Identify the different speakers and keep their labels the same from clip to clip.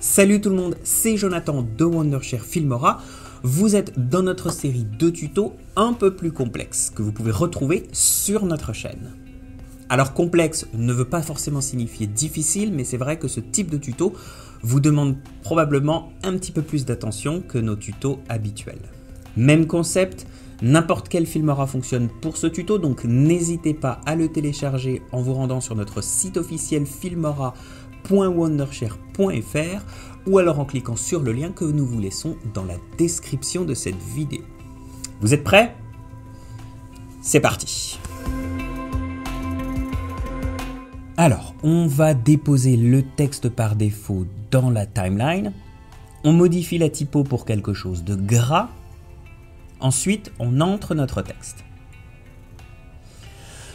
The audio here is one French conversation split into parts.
Speaker 1: Salut tout le monde, c'est Jonathan de Wondershare Filmora. Vous êtes dans notre série de tutos un peu plus complexes que vous pouvez retrouver sur notre chaîne. Alors complexe ne veut pas forcément signifier difficile, mais c'est vrai que ce type de tuto vous demande probablement un petit peu plus d'attention que nos tutos habituels. Même concept, n'importe quel Filmora fonctionne pour ce tuto, donc n'hésitez pas à le télécharger en vous rendant sur notre site officiel filmora.wondershare.fr ou alors en cliquant sur le lien que nous vous laissons dans la description de cette vidéo. Vous êtes prêts ? C'est parti! Alors, on va déposer le texte par défaut dans la timeline. On modifie la typo pour quelque chose de gras. Ensuite, on entre notre texte.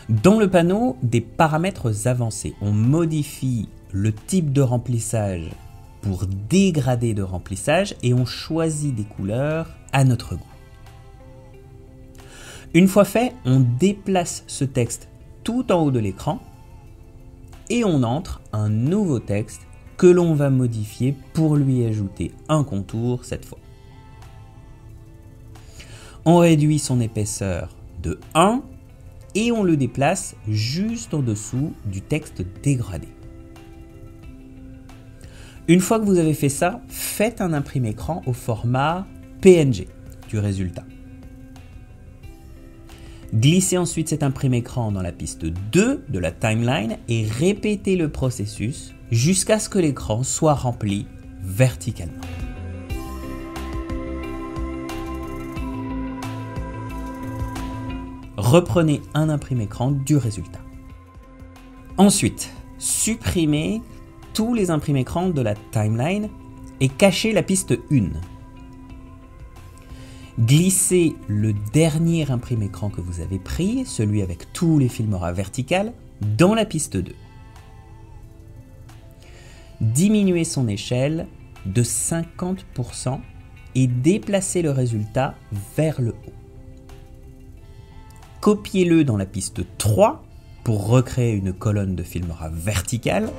Speaker 1: Dans le panneau des paramètres avancés, on modifie le type de remplissage pour dégradé de remplissage et on choisit des couleurs à notre goût. Une fois fait, on déplace ce texte tout en haut de l'écran et on entre un nouveau texte que l'on va modifier pour lui ajouter un contour cette fois. On réduit son épaisseur de 1 et on le déplace juste en dessous du texte dégradé. Une fois que vous avez fait ça, faites un imprimé écran au format PNG du résultat. Glissez ensuite cet imprimé écran dans la piste 2 de la timeline et répétez le processus jusqu'à ce que l'écran soit rempli verticalement. Reprenez un imprimé écran du résultat. Ensuite, supprimez tous les imprimés écrans de la timeline et cachez la piste 1. Glissez le dernier imprimé écran que vous avez pris, celui avec tous les Filmora verticales, dans la piste 2. Diminuez son échelle de 50% et déplacez le résultat vers le haut. Copiez-le dans la piste 3 pour recréer une colonne de Filmora verticale.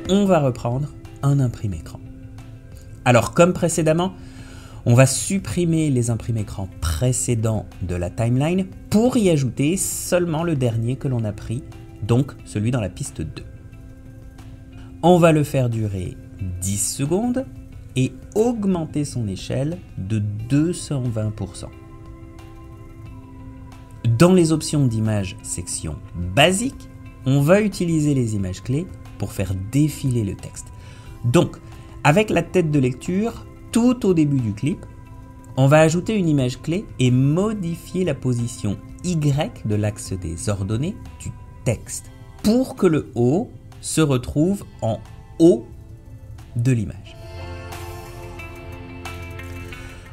Speaker 1: On va reprendre un imprimé écran. Alors comme précédemment, on va supprimer les imprimés écrans précédents de la timeline pour y ajouter seulement le dernier que l'on a pris, donc celui dans la piste 2. On va le faire durer 10 secondes et augmenter son échelle de 220%. Dans les options d'image section basique, on va utiliser les images clés pour faire défiler le texte. Donc, avec la tête de lecture, tout au début du clip, on va ajouter une image clé et modifier la position Y de l'axe des ordonnées du texte pour que le O se retrouve en haut de l'image.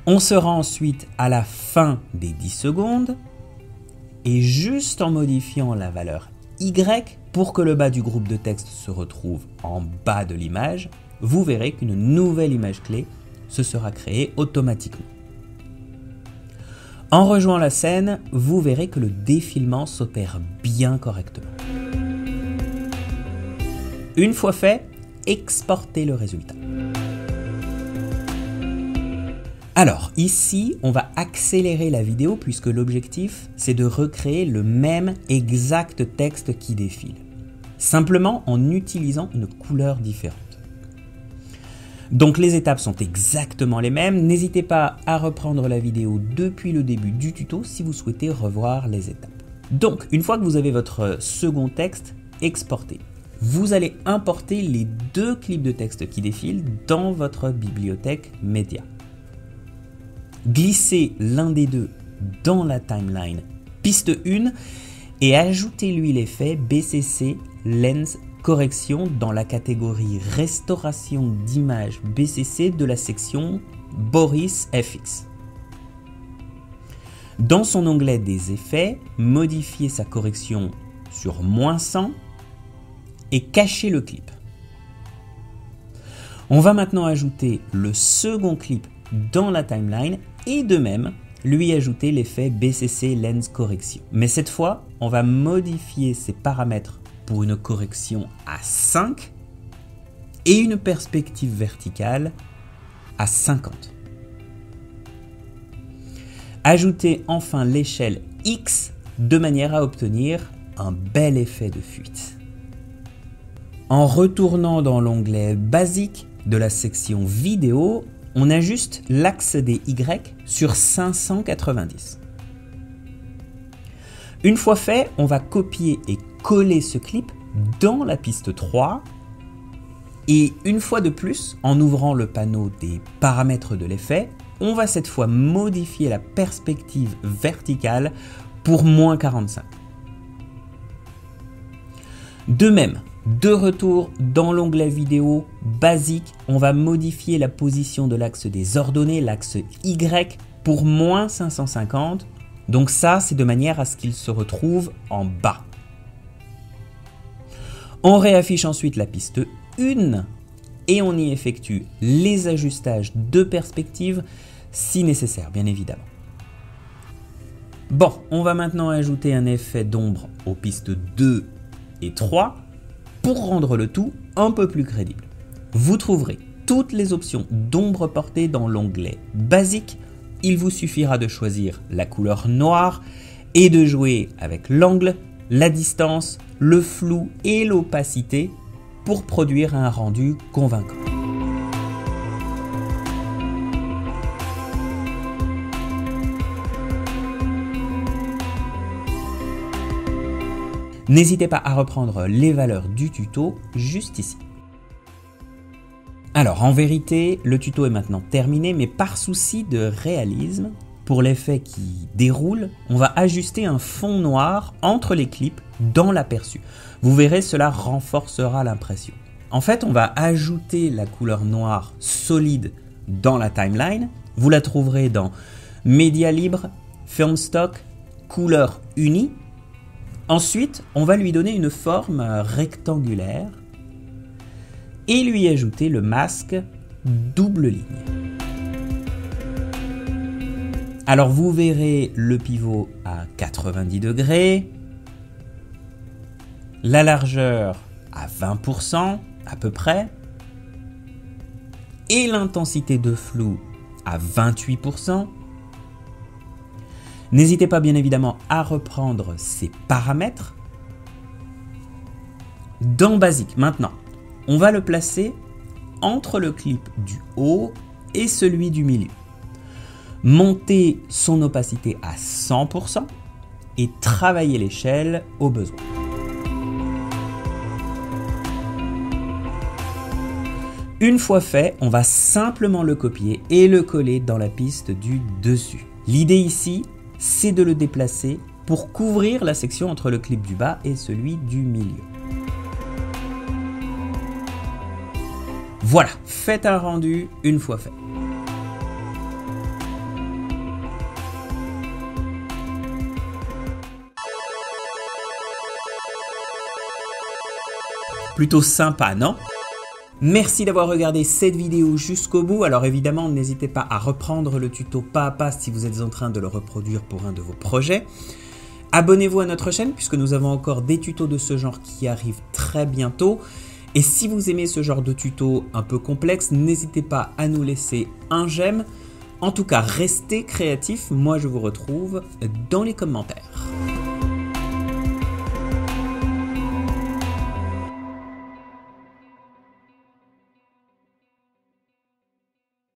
Speaker 1: On se rend ensuite à la fin des 10 secondes et juste en modifiant la valeur Y pour que le bas du groupe de texte se retrouve en bas de l'image, vous verrez qu'une nouvelle image clé se sera créée automatiquement. En rejoignant la scène, vous verrez que le défilement s'opère bien correctement. Une fois fait, exportez le résultat. Alors ici, on va accélérer la vidéo puisque l'objectif, c'est de recréer le même exact texte qui défile, simplement en utilisant une couleur différente. Donc les étapes sont exactement les mêmes, n'hésitez pas à reprendre la vidéo depuis le début du tuto si vous souhaitez revoir les étapes. Donc une fois que vous avez votre second texte exporté, vous allez importer les deux clips de texte qui défilent dans votre bibliothèque média. Glissez l'un des deux dans la timeline piste 1 et ajoutez-lui l'effet BCC Lens Correction dans la catégorie Restauration d'images BCC de la section Boris FX. Dans son onglet des effets, modifiez sa correction sur -100 et cachez le clip. On va maintenant ajouter le second clip dans la timeline et de même lui ajouter l'effet BCC Lens Correction. Mais cette fois, on va modifier ses paramètres pour une correction à 5 et une perspective verticale à 50. Ajoutez enfin l'échelle X de manière à obtenir un bel effet de fuite. En retournant dans l'onglet Basique de la section Vidéo, on ajuste l'axe des Y sur 590. Une fois fait, on va copier et coller ce clip dans la piste 3 et une fois de plus, en ouvrant le panneau des paramètres de l'effet, on va cette fois modifier la perspective verticale pour moins 45. De même, de retour dans l'onglet vidéo basique, on va modifier la position de l'axe des ordonnées, l'axe Y, pour moins 550. Donc ça, c'est de manière à ce qu'il se retrouve en bas. On réaffiche ensuite la piste 1 et on y effectue les ajustages de perspective si nécessaire, bien évidemment. Bon, on va maintenant ajouter un effet d'ombre aux pistes 2 et 3 pour rendre le tout un peu plus crédible. Vous trouverez toutes les options d'ombre portée dans l'onglet Basique. Il vous suffira de choisir la couleur noire et de jouer avec l'angle, la distance, le flou et l'opacité pour produire un rendu convaincant. N'hésitez pas à reprendre les valeurs du tuto juste ici. Alors en vérité, le tuto est maintenant terminé, mais par souci de réalisme, pour l'effet qui déroule, on va ajuster un fond noir entre les clips dans l'aperçu. Vous verrez, cela renforcera l'impression. En fait, on va ajouter la couleur noire solide dans la timeline. Vous la trouverez dans Média libre, Film stock, couleur unie. Ensuite, on va lui donner une forme rectangulaire et lui ajouter le masque double ligne. Alors vous verrez le pivot à 90 degrés, la largeur à 20% à peu près, et l'intensité de flou à 28%. N'hésitez pas bien évidemment à reprendre ces paramètres. Dans Basique, maintenant, on va le placer entre le clip du haut et celui du milieu. Montez son opacité à 100% et travaillez l'échelle au besoin. Une fois fait, on va simplement le copier et le coller dans la piste du dessus. L'idée ici, c'est de le déplacer pour couvrir la section entre le clip du bas et celui du milieu. Voilà, faites un rendu une fois fait. Plutôt sympa, non ? Merci d'avoir regardé cette vidéo jusqu'au bout. Alors évidemment, n'hésitez pas à reprendre le tuto pas à pas si vous êtes en train de le reproduire pour un de vos projets. Abonnez-vous à notre chaîne puisque nous avons encore des tutos de ce genre qui arrivent très bientôt. Et si vous aimez ce genre de tuto un peu complexe, n'hésitez pas à nous laisser un j'aime. En tout cas, restez créatifs. Moi, je vous retrouve dans les commentaires.